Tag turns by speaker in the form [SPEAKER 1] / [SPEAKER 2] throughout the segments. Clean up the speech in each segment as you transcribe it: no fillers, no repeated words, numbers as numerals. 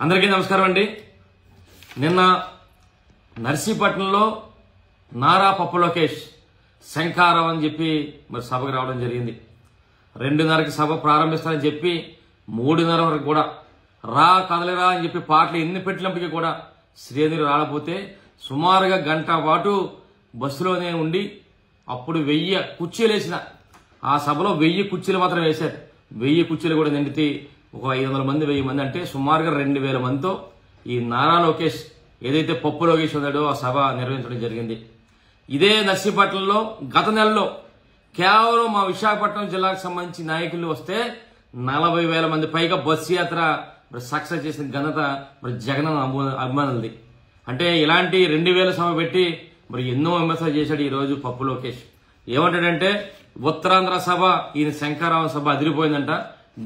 [SPEAKER 1] అందరికీ నమస్కారం అండి. నిన్న నర్సీపట్నంలో నారా పప్పు లోకేష్ శంఖారావు అని చెప్పి మరి సభకు రావడం జరిగింది. 2:30కి సభ ప్రారంభిస్తారని చెప్పి 3:30 వరకు కూడా రా కదలిరా అని చెప్పి పాటలు ఎన్ని పెట్టినప్పటికీ కూడా శ్రీధర్ రాకపోతే సుమారుగా గంట పాటు బస్సులోనే ఉండి అప్పుడు 1000 కుర్చీలు వేసిన ఆ సభలో 1000 కుర్చీలు మాత్రం వేశారు. 1000 కుర్చీలు కూడా నిండితే ఒక 500 మంది 1000 మంది అంటే సుమారుగా 2000 మందితో ఈ నారా లోకేష్ ఏదైతే పప్పు లోకేష్ ఉన్నాడో ఆ సభ నిర్వహించడం జరిగింది. ఇదే నర్సీపట్నంలో గత నెలలో కేవలం మా విశాఖపట్నం జిల్లాకు సంబంధించి నాయకులు వస్తే 40,000 మంది పైగా బస్సు యాత్ర సక్సెస్ చేసిన ఘనత మరి జగన్ అభిమానులది. అంటే ఇలాంటి 2000 సభ పెట్టి మరి ఎన్నో విమర్శలు చేశాడు ఈ రోజు పప్పు లోకేష్. ఏమంటాడంటే ఉత్తరాంధ్ర సభ ఈయన శంకరావు సభ అదిరిపోయిందంట,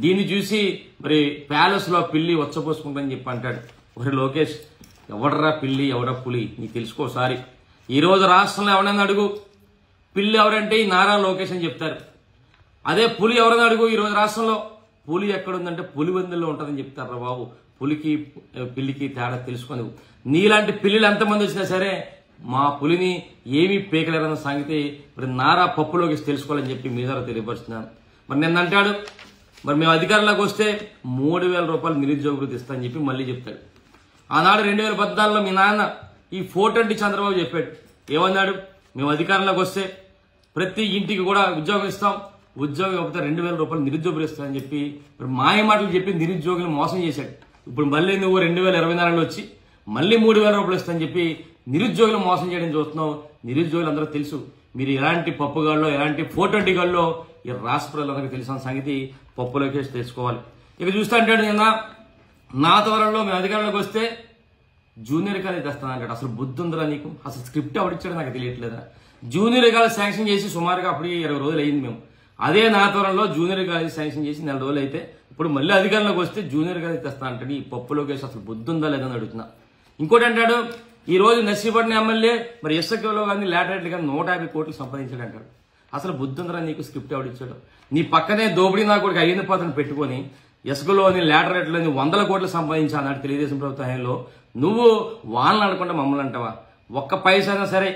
[SPEAKER 1] దీన్ని చూసి మరి ప్యాలెస్ లో పిల్లి వచ్చపోసుకుంటాని చెప్పి అంటాడు. మరి లోకేష్ ఎవడరా పిల్లి ఎవడ పులి నీకు తెలుసుకోసారి. ఈ రోజు రాష్ట్రంలో ఎవరైనా అడుగు పిల్లి ఎవరంటే ఈ నారా లోకేష్ అని చెప్తారు. అదే పులి ఎవరైనా అడుగు ఈ రోజు రాష్ట్రంలో పులి ఎక్కడుందంటే పులివెందుల్లో ఉంటుందని చెప్తారు. బాబు పులికి పిల్లికి తేడా తెలుసుకొని నీలాంటి పిల్లిలు ఎంతమంది వచ్చినా సరే మా పులిని ఏమీ పేకలేరన్న సంగతి మరి నారా పప్పు లోకేష్ తెలుసుకోవాలని చెప్పి మీ ద్వారా తెలియపరుస్తున్నాను. మరి నిన్న అంటాడు మరి మేము అధికారంలోకి వస్తే 3,000 రూపాయలు నిరుద్యోగ వృత్తి ఇస్తామని చెప్పి మళ్ళీ చెప్తాడు. ఆనాడు 2014లో మీ నాన్న ఈ 420 చంద్రబాబు చెప్పాడు. ఏమన్నాడు? మేము అధికారంలోకి వస్తే ప్రతి ఇంటికి కూడా ఉద్యోగం ఇస్తాం, ఉద్యోగం ఇవ్వకపోతే 2,000 రూపాయలు నిరుద్యోగులు ఇస్తామని చెప్పి మరి మాయ మాటలు చెప్పి నిరుద్యోగులు మోసం చేశాడు. ఇప్పుడు మళ్ళీ నువ్వు 2024లో వచ్చి మళ్ళీ 3,000 రూపాయలు ఇస్తామని చెప్పి నిరుద్యోగులు మోసం చేయడం చూస్తున్నావు. నిరుద్యోగులు అందరూ తెలుసు మీరు ఎలాంటి పప్పుగాళ్ళో ఎలాంటి 420 గాళ్ళో ఈ రాష్ట్ర ప్రజలందరికీ తెలిసిన సంగతి పప్పు లోకేష్ తెలుసుకోవాలి. ఇక చూస్తా అంటాడు నిన్న నా త్వరలో మేము అధికారంలోకి వస్తే జూనియర్ కాలేజ్ తెస్తానంటాడు. అసలు బుద్ధి ఉందిరా నీకు? అసలు స్క్రిప్ట్ ఎవరిచ్చాడో నాకు తెలియట్లేదా? జూనియర్ కాలేజ్ శాంక్షన్ చేసి సుమారుగా అప్పుడు 20 రోజులు అయింది. మేము అదే నా త్వరలో జూనియర్ కాలేజ్ శాంక్షన్ చేసి 4 రోజులు అయితే ఇప్పుడు మళ్ళీ అధికారంలోకి వస్తే జూనియర్ కాలేజ్ తెస్తా అంటాడు. ఈ పప్పు లోకేష్ అసలు బుద్ధి ఉందా లేదని అడుగుతున్నా. ఇంకోటి అంటాడు ఈ రోజు నర్సీపట్నం ఎమ్మెల్యే మరి ఇసుకలో కానీ లాటరేట్లు కానీ 150 కోట్లు సంపాదించాడు అంటాడు. అసలు బుద్ధి ఉందిరా నీకు? స్క్రిప్ట్ ఎవడిచ్చాడు? నీ పక్కనే దోపిడీ నా కొడుకు అయ్యింది పాత్రను పెట్టుకుని ఇసుకలోని లాటరేట్లోని 100 కోట్లు సంపాదించా అన్నాడు తెలుగుదేశం ప్రభుత్వంలో. నువ్వు వాళ్ళని అనకుండా మమ్మల్ని అంటావా? ఒక్క పైసైనా సరే,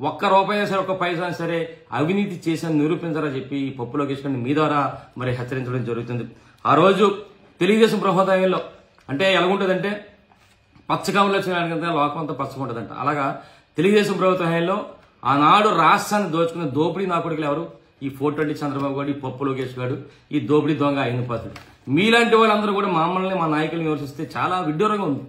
[SPEAKER 1] ఒక్క రూపాయి సరే, ఒక్క పైసా సరే అవినీతి చేశాను నిరూపించారా చెప్పి పప్పు లోకేష్ గారిని మీ ద్వారా మరి హెచ్చరించడం జరుగుతుంది. ఆ రోజు తెలుగుదేశం ప్రభుత్వంలో అంటే ఎలాగుంటుందంటే పచ్చకాములు వచ్చిన లోకం అంతా పచ్చకుంటుందంట. అలాగా తెలుగుదేశం ప్రభుత్వంలో ఆనాడు రాష్ట్రాన్ని దోచుకున్న దోపిడీ నా కొడుకులు ఎవరు? ఈ 420 చంద్రబాబు గారు, ఈ పప్పు లోకేష్ గారు, ఈ దోపిడీ దొంగ అయిన పాత్రుడు. మీలాంటి వాళ్ళందరూ కూడా మమ్మల్ని మా నాయకులను విమర్శిస్తే చాలా విడ్డూరంగా ఉంది.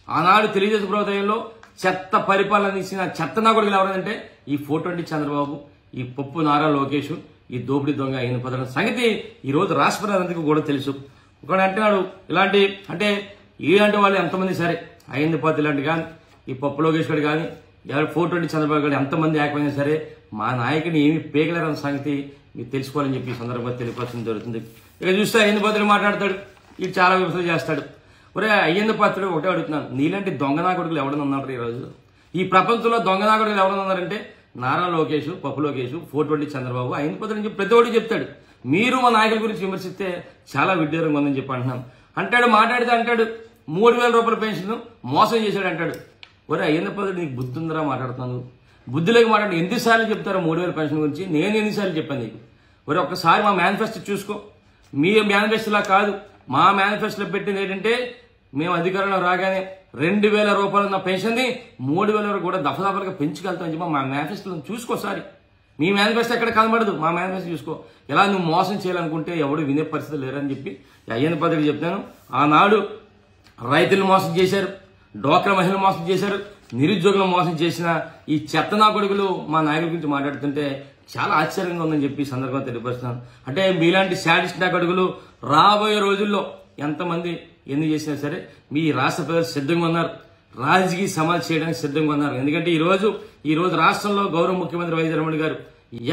[SPEAKER 1] ఆనాడు తెలుగుదేశం ప్రభుత్వంలో చెత్త పరిపాలన ఇచ్చిన చెత్త నా కొడుకులు ఎవరంటే ఈ 420 చంద్రబాబు, ఈ పప్పు నారా లోకేష్, ఈ దోపిడీ దొంగ అయిన పాత్రుడు సంగతి ఈ రోజు రాష్ట్ర ప్రజలందరికీ కూడా తెలుసు. ఒకడు అంటున్నాడు ఇలాంటి అంటే ఇలాంటి వాళ్ళు ఎంతమంది సరే అయ్యింది పాత్ర ఇలాంటి కానీ ఈ పప్పు లోకేష్ గారు కానీ 420 చంద్రబాబు గారు ఎంతమంది ఏకమైనా సరే మా నాయకుని ఏమి పేకలేరన్న సంగతి మీరు తెలుసుకోవాలని చెప్పి ఈ సందర్భంగా తెలియపరచడం జరుగుతుంది. ఇక చూస్తే అయ్యింది పాత్రుడు మాట్లాడతాడు, ఇది చాలా విమర్శలు చేస్తాడు. ఒరే అయ్యింది పాత్రుడు ఒకటే అడుగుతున్నాను, నీలాంటి దొంగ నాయకుడులు ఎవరైనా ఉన్నారు ఈ రోజు? ఈ ప్రపంచంలో దొంగ నాయకుడులు ఎవరైనా ఉన్నారంటే నారా లోకేష్, పప్పు లోకేష్, 420 చంద్రబాబు, అయ్యింది పాత్రుడు అని చెప్పి ప్రతి ఒక్కటి చెప్తాడు. మీరు మా నాయకుల గురించి విమర్శిస్తే చాలా విడ్డూరంగా ఉందని చెప్పి అంటున్నాను. అంటాడు మాట్లాడితే అంటాడు 3,000 రూపాయల పెన్షన్ మోసం చేశాడు అంటాడు. ఒరే అయ్యింది పాత్రుడు నీకు బుద్ధి ఉందరా? మాట్లాడుతున్నాను బుద్ధిలోకి మాట్లాడి ఎన్నిసార్లు చెప్తారో 3,000 పెన్షన్ గురించి? నేను ఎన్నిసార్లు చెప్పాను నీకు? ఒరే ఒక్కసారి మా మేనిఫెస్టో చూసుకో. మీ మేనిఫెస్టోలా కాదు, మా మేనిఫెస్టోలో పెట్టింది ఏంటంటే మేము అధికారంలో రాగానే 2,000 రూపాయలు ఉన్న పెన్షన్ ని 3,000 వరకు కూడా దఫదఫలుగా పెంచుకెళ్తామని చెప్పి మా మేనిఫెస్టోలో చూసుకోసారి. మీ మేనిఫెస్టో ఎక్కడ కనబడదు, మా మేనిఫెస్టో చూసుకో. ఎలా నువ్వు మోసం చేయాలనుకుంటే ఎవడు వినే పరిస్థితి లేరని చెప్పి అయ్యన్న పద్ధతి చెప్తాను. ఆనాడు రైతులు మోసం చేశారు, డోక్రా మహిళలు మోసం చేశారు, నిరుద్యోగులు మోసం చేసిన ఈ చెత్త నా కొడుకులు మా నాయకుల గురించి మాట్లాడుతుంటే చాలా ఆశ్చర్యంగా ఉందని చెప్పి సందర్భంగా తెలియపరుస్తున్నాను. అంటే మీలాంటి శాడిస్ట్ నా కొడుకులు రాబోయే రోజుల్లో ఎంతమంది ఎన్ని చేసినా సరే మీ రాష్ట్ర ప్రజలు సిద్ధంగా ఉన్నారు, రాజకీయ సమాధి చేయడానికి సిద్ధంగా ఉన్నారు. ఎందుకంటే ఈ రోజు రాష్ట్రంలో గౌరవ ముఖ్యమంత్రి వైఎస్ జగన్మోహన్ గారు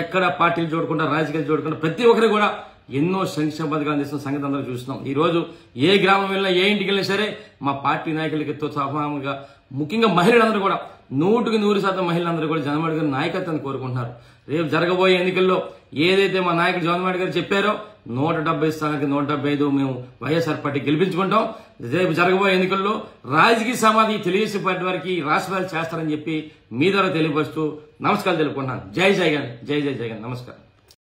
[SPEAKER 1] ఎక్కడ పార్టీలు చూడకుండా రాజకీయాలు చూడకుండా ప్రతి ఒక్కరు కూడా ఎన్నో సంక్షేమ పథకాలు అందిస్తున్న సంగతి అందరూ చూస్తున్నాం. ఈ రోజు ఏ గ్రామం వెళ్ళినా ఏ ఇంటికి వెళ్ళినా సరే మా పార్టీ నాయకులకి సమానంగా ముఖ్యంగా మహిళలందరూ కూడా 100% మహిళలందరూ కూడా జగన్మోహన్ గారి నాయకత్వాన్ని కోరుకుంటున్నారు. రేపు జరగబోయే ఎన్నికల్లో ఏదైతే మా నాయకుడు జగన్మోహన్ గారు చెప్పారో 170 స్థానానికి 175 మేము వైఎస్ఆర్ పార్టీ గెలిపించుకుంటాం. రేపు జరగబోయే ఎన్నికల్లో రాజకీయ సమాధి తెలుగుదేశం పార్టీ వారికి రాష్ట్రాలు చేస్తారని చెప్పి మీ ద్వారా తెలియపరుస్తూ నమస్కారాలు తెలుపుకుంటున్నాను. జై జగన్, జై జై జగన్. నమస్కారం.